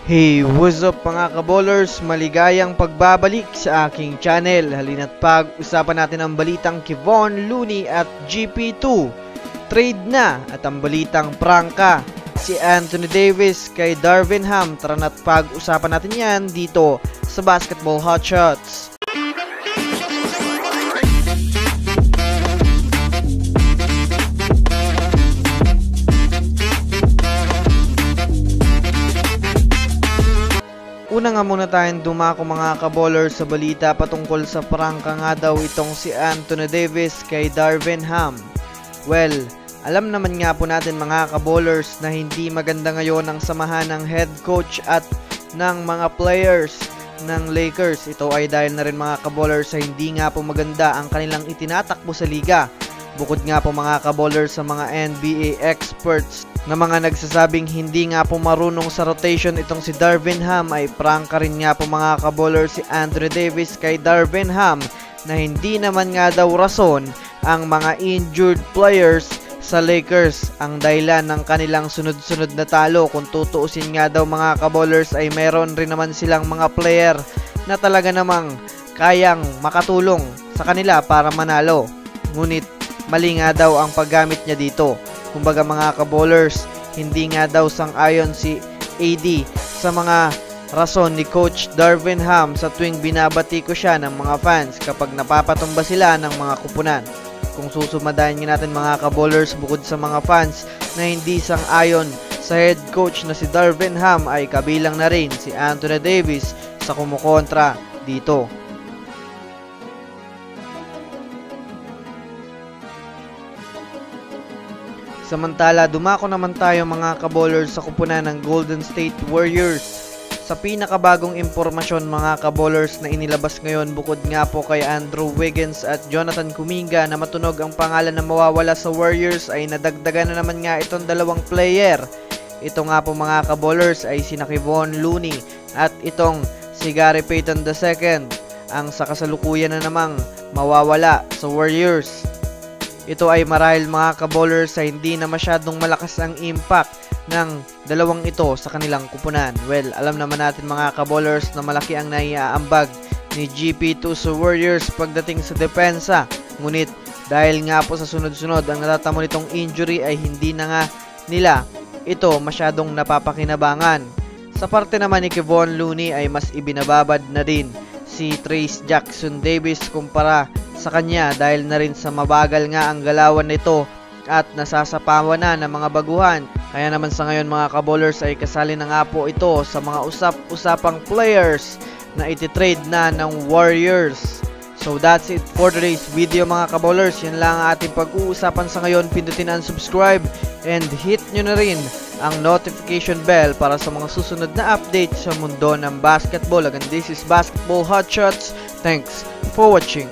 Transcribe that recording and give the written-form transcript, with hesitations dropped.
Hey, what's up mga kaballers? Maligayang pagbabalik sa aking channel. Halina't pag-usapan natin ang balitang Kevon Looney at GP2. Trade na at ang balitang prangka si Anthony Davis kay Darvin Ham. Tara na't pag-usapan natin yan dito sa Basketball Hotshots. Una nga muna tayong dumako mga kaballers sa balita patungkol sa prangka nga daw itong si Anthony Davis kay Darvin Ham. Well, alam naman nga po natin mga kaballers na hindi maganda ngayon ang samahan ng head coach at ng mga players ng Lakers. Ito ay dahil na rin mga kaballers sa hindi nga po maganda ang kanilang itinatakbo sa liga. Bukod nga po mga kaballers sa mga NBA experts na mga nagsasabing hindi nga po marunong sa rotation itong si Darvin Ham, ay prangka rin nga po mga kaballers si Anthony Davis kay Darvin Ham na hindi naman nga daw rason ang mga injured players sa Lakers ang dahilan ng kanilang sunod-sunod na talo. Kung tutuusin nga daw mga kaballers ay meron rin naman silang mga player na talaga namang kayang makatulong sa kanila para manalo. Ngunit mali nga daw ang paggamit niya dito. Kumbaga mga kaballers, hindi nga daw sang-ayon si AD sa mga rason ni Coach Darvin Ham sa tuwing binabati ko siya ng mga fans kapag napapatumba sila ng mga kupunan. Kung susumadahin nga natin mga kaballers, bukod sa mga fans na hindi sang-ayon sa head coach na si Darvin Ham, ay kabilang na rin si Anthony Davis sa kumukontra dito. Samantala, dumako naman tayo mga kaballers sa kupunan ng Golden State Warriors. Sa pinakabagong impormasyon mga kaballers na inilabas ngayon, bukod nga po kay Andrew Wiggins at Jonathan Kuminga na matunog ang pangalan na mawawala sa Warriors, ay nadagdagan na naman nga itong dalawang player. Ito nga po mga kaballers ay sina Kevon Looney at itong si Gary Payton II ang sa kasalukuyan na namang mawawala sa Warriors. Ito ay marahil mga kaballers sa hindi na masyadong malakas ang impact ng dalawang ito sa kanilang kupunan. Well, alam naman natin mga kaballers na malaki ang naiaambag ni GP2 sa Warriors pagdating sa depensa. Ngunit dahil nga po sa sunod-sunod ang natatamo nitong injury ay hindi na nga nila ito masyadong napapakinabangan. Sa parte naman ni Kevon Looney ay mas ibinababad na din si Trayce Jackson Davis kumpara sa kanya dahil na rin sa mabagal nga ang galawan nito at nasasapawan na ng mga baguhan. Kaya naman sa ngayon mga kaballers ay kasali na nga po ito sa mga usap-usapang players na ititrade na ng Warriors. So that's it for today's video mga kaballers. Yan lang ang ating pag-uusapan sa ngayon. Pindutin ang subscribe and hit nyo na rin ang notification bell para sa mga susunod na update sa mundo ng basketball. Again, this is Basketball Hotshots. Thanks for watching.